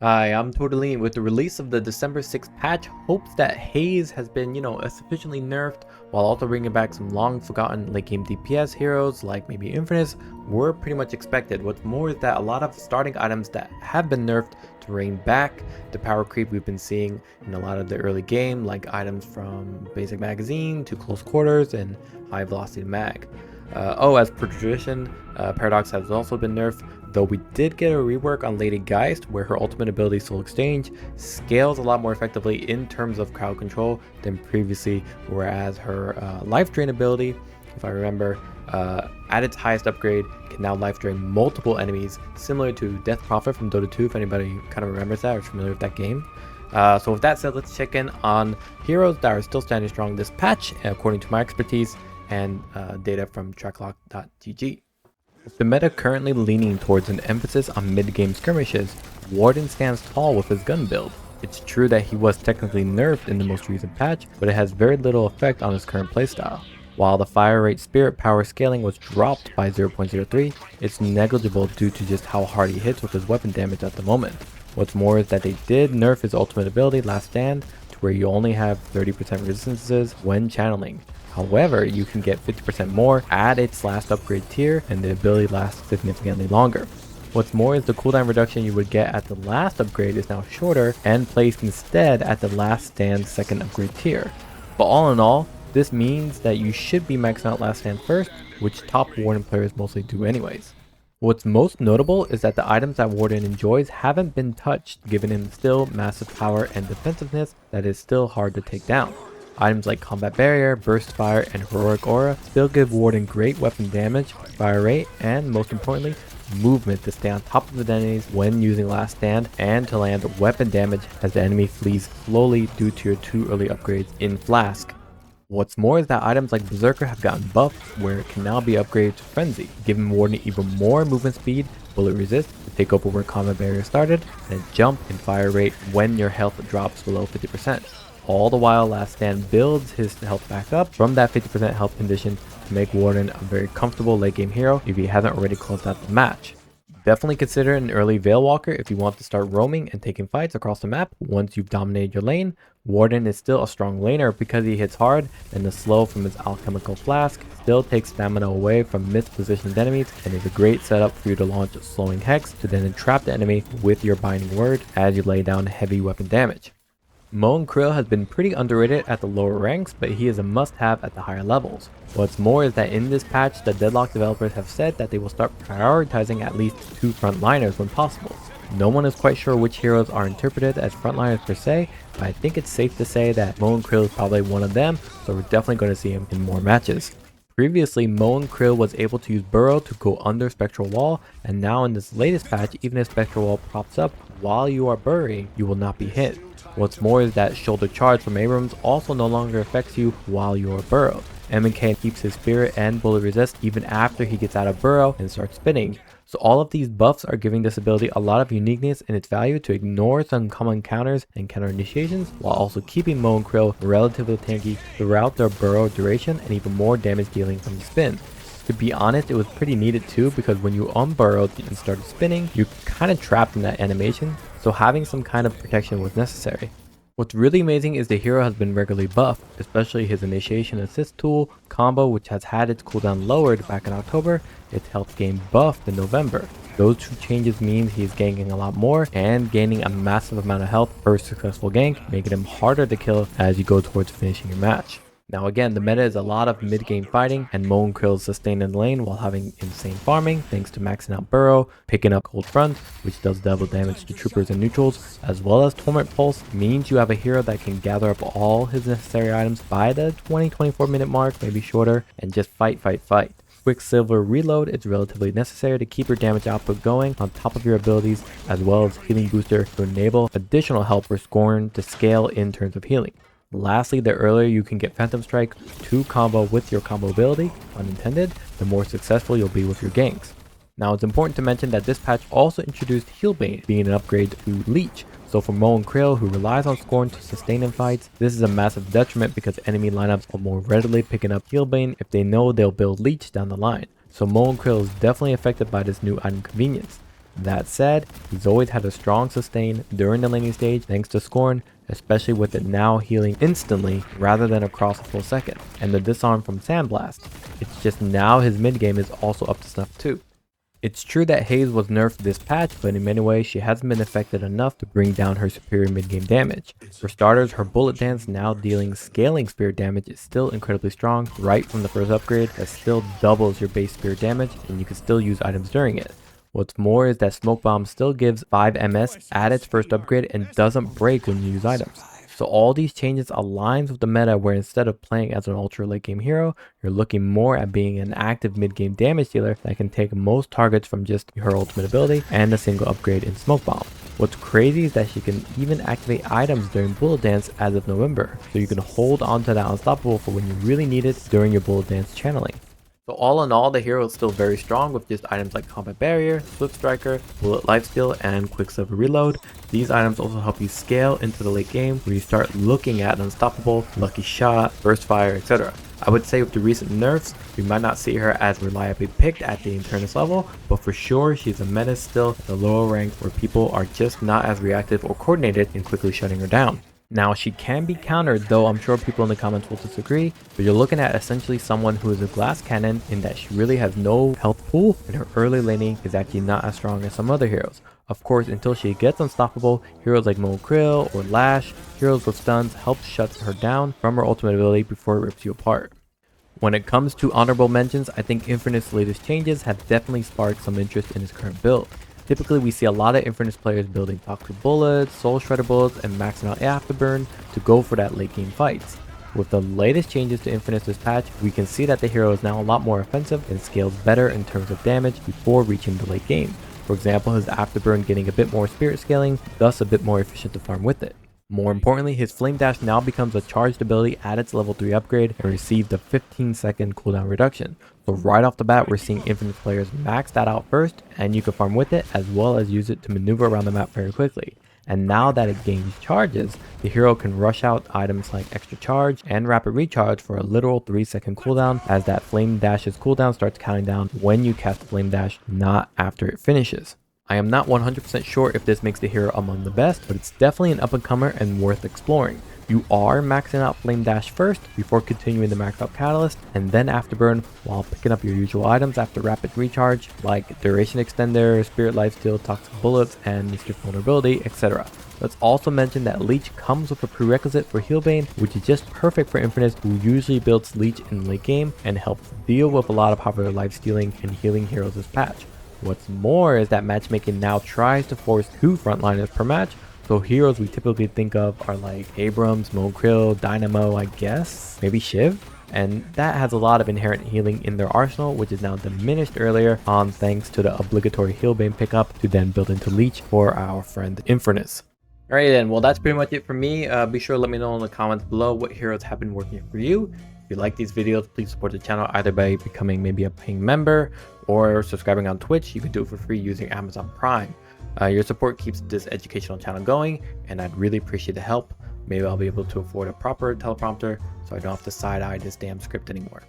Hi, I'm Torte de Lini. With the release of the December 6th patch, hopes that Haze has been, sufficiently nerfed, while also bringing back some long forgotten late game DPS heroes like maybe Infernus were pretty much expected. What's more is that a lot of starting items that have been nerfed to rein back the power creep we've been seeing in a lot of the early game, like items from basic magazine to close quarters and high velocity mag. As per tradition, Paradox has also been nerfed, though we did get a rework on Lady Geist, where her ultimate ability Soul Exchange scales a lot more effectively in terms of crowd control than previously, whereas her Life Drain ability, if I remember, at its highest upgrade, can now life drain multiple enemies, similar to Death Prophet from Dota 2, if anybody kind of remembers that or is familiar with that game. So with that said, let's check in on heroes that are still standing strong this patch, according to my expertise and data from tracklock.gg. With the meta currently leaning towards an emphasis on mid-game skirmishes, Warden stands tall with his gun build. It's true that he was technically nerfed in the most recent patch, but it has very little effect on his current playstyle. While the fire rate spirit power scaling was dropped by 0.03, it's negligible due to just how hard he hits with his weapon damage at the moment. What's more is that they did nerf his ultimate ability Last Stand to where you only have 30% resistances when channeling. However, you can get 50% more at its last upgrade tier, and the ability lasts significantly longer. What's more is the cooldown reduction you would get at the last upgrade is now shorter and placed instead at the Last Stand second upgrade tier. But all in all, this means that you should be maxing out Last Stand first, which top Warden players mostly do anyways. What's most notable is that the items that Warden enjoys haven't been touched, giving him still massive power and defensiveness that is still hard to take down. Items like Combat Barrier, Burst Fire, and Heroic Aura still give Warden great weapon damage, fire rate, and most importantly, movement to stay on top of the enemies when using Last Stand and to land weapon damage as the enemy flees slowly due to your 2 early upgrades in Flask. What's more is that items like Berserker have gotten buffed where it can now be upgraded to Frenzy, giving Warden even more movement speed, bullet resist to take over where Combat Barrier started, and a jump in fire rate when your health drops below 50%. All the while Last Stand builds his health back up from that 50% health condition to make Warden a very comfortable late game hero if he hasn't already closed out the match. Definitely consider an early Veil Walker if you want to start roaming and taking fights across the map once you've dominated your lane. Warden is still a strong laner because he hits hard, and the slow from his alchemical flask still takes stamina away from mispositioned enemies and is a great setup for you to launch Slowing Hex to then entrap the enemy with your Binding Word as you lay down heavy weapon damage. Mo Krill has been pretty underrated at the lower ranks, but he is a must-have at the higher levels. What's more is that in this patch, the Deadlock developers have said that they will start prioritizing at least 2 frontliners when possible. No one is quite sure which heroes are interpreted as frontliners per se, but I think it's safe to say that Mo Krill is probably one of them, so we're definitely going to see him in more matches. Previously, Mo Krill was able to use Burrow to go under Spectral Wall, and now in this latest patch, even if Spectral Wall props up while you are burrowing, you will not be hit. What's more is that Shoulder Charge from Abrams also no longer affects you while you are burrowed. MK keeps his spirit and bullet resist even after he gets out of burrow and starts spinning. So all of these buffs are giving this ability a lot of uniqueness in its value to ignore some common counters and counter initiations, while also keeping Mo Krill relatively tanky throughout their burrow duration and even more damage dealing from the spin. To be honest, it was pretty needed too, because when you unburrowed and started spinning, you're kind of trapped in that animation, so having some kind of protection was necessary. What's really amazing is the hero has been regularly buffed, especially his initiation assist tool combo, which has had its cooldown lowered back in October, its health gain buffed in November. Those 2 changes mean he's ganking a lot more and gaining a massive amount of health per successful gank, making him harder to kill as you go towards finishing your match. Now again, the meta is a lot of mid-game fighting, and Mo Krill sustained in the lane while having insane farming thanks to maxing out Burrow, picking up Cold Front, which does double damage to troopers and neutrals, as well as Torment Pulse means you have a hero that can gather up all his necessary items by the 20-24 minute mark, maybe shorter, and just fight. Quicksilver Reload is relatively necessary to keep your damage output going on top of your abilities, as well as Healing Booster to enable additional help for Scorn to scale in terms of healing. Lastly, the earlier you can get Phantom Strike to combo with your combo ability, unintended, the more successful you'll be with your ganks. Now it's important to mention that this patch also introduced Healbane being an upgrade to Leech, so for Mo Krill who relies on Scorn to sustain in fights, this is a massive detriment because enemy lineups are more readily picking up Healbane if they know they'll build Leech down the line. So Mo Krill is definitely affected by this new item convenience. That said, he's always had a strong sustain during the laning stage thanks to Scorn, especially with it now healing instantly rather than across a full second, and the disarm from Sandblast. It's just now his mid game is also up to snuff too. It's true that Haze was nerfed this patch, but in many ways she hasn't been affected enough to bring down her superior mid-game damage. For starters, her bullet dance now dealing scaling spirit damage is still incredibly strong right from the first upgrade that still doubles your base spirit damage, and you can still use items during it. What's more is that Smoke Bomb still gives 5 MS at its first upgrade and doesn't break when you use items. So all these changes aligns with the meta where instead of playing as an ultra late game hero, you're looking more at being an active mid game damage dealer that can take most targets from just her ultimate ability and a single upgrade in Smoke Bomb. What's crazy is that she can even activate items during Bullet Dance as of November, so you can hold onto that unstoppable for when you really need it during your Bullet Dance channeling. So all in all, the hero is still very strong with just items like Combat Barrier, Swift Striker, Bullet Lifesteal, and Quicksilver Reload. These items also help you scale into the late game where you start looking at Unstoppable, Lucky Shot, Burst Fire, etc. I would say with the recent nerfs, we might not see her as reliably picked at the Infernus level, but for sure she's a menace still at the lower ranks where people are just not as reactive or coordinated in quickly shutting her down. Now, she can be countered, though I'm sure people in the comments will disagree, but you're looking at essentially someone who is a glass cannon in that she really has no health pool and her early laning is actually not as strong as some other heroes. Of course, until she gets unstoppable, heroes like Mo Krill or Lash, heroes with stuns, help shut her down from her ultimate ability before it rips you apart. When it comes to honorable mentions, I think Infernus' latest changes have definitely sparked some interest in his current build. Typically, we see a lot of Infernus players building Toxic Bullets, Soul Shredder Bullets, and maxing out Afterburn to go for that late game fights. With the latest changes to Infernus this patch, we can see that the hero is now a lot more offensive and scales better in terms of damage before reaching the late game. For example, his Afterburn getting a bit more spirit scaling, thus a bit more efficient to farm with it. More importantly, his Flame Dash now becomes a charged ability at its level 3 upgrade and received a 15-second cooldown reduction. So right off the bat, we're seeing Infernus players max that out first, and you can farm with it as well as use it to maneuver around the map very quickly. And now that it gains charges, the hero can rush out items like Extra Charge and Rapid Recharge for a literal 3-second cooldown, as that Flame Dash's cooldown starts counting down when you cast Flame Dash, not after it finishes. I am not 100% sure if this makes the hero among the best, but it's definitely an up-and-comer and worth exploring. You are maxing out Flame Dash first before continuing the max out Catalyst, and then Afterburn while picking up your usual items after Rapid Recharge like Duration Extender, Spirit Lifesteal, Toxic Bullets, and Mischief Vulnerability, etc. Let's also mention that Leech comes with a prerequisite for Healbane, which is just perfect for Infernus, who usually builds Leech in the late game and helps deal with a lot of popular lifestealing and healing heroes this patch. What's more is that matchmaking now tries to force 2 frontliners per match, so heroes we typically think of are like Abrams, Mo Krill, Dynamo, I guess, maybe Shiv, and that has a lot of inherent healing in their arsenal, which is now diminished earlier on thanks to the obligatory Healbane pickup to then build into Leech for our friend Infernus. Alright then, well that's pretty much it for me. Be sure to let me know in the comments below what heroes have been working for you. If you like these videos, please support the channel either by becoming maybe a paying member or subscribing on Twitch. You can do it for free using Amazon Prime. Your support keeps this educational channel going, and I'd really appreciate the help. Maybe I'll be able to afford a proper teleprompter so I don't have to side-eye this damn script anymore.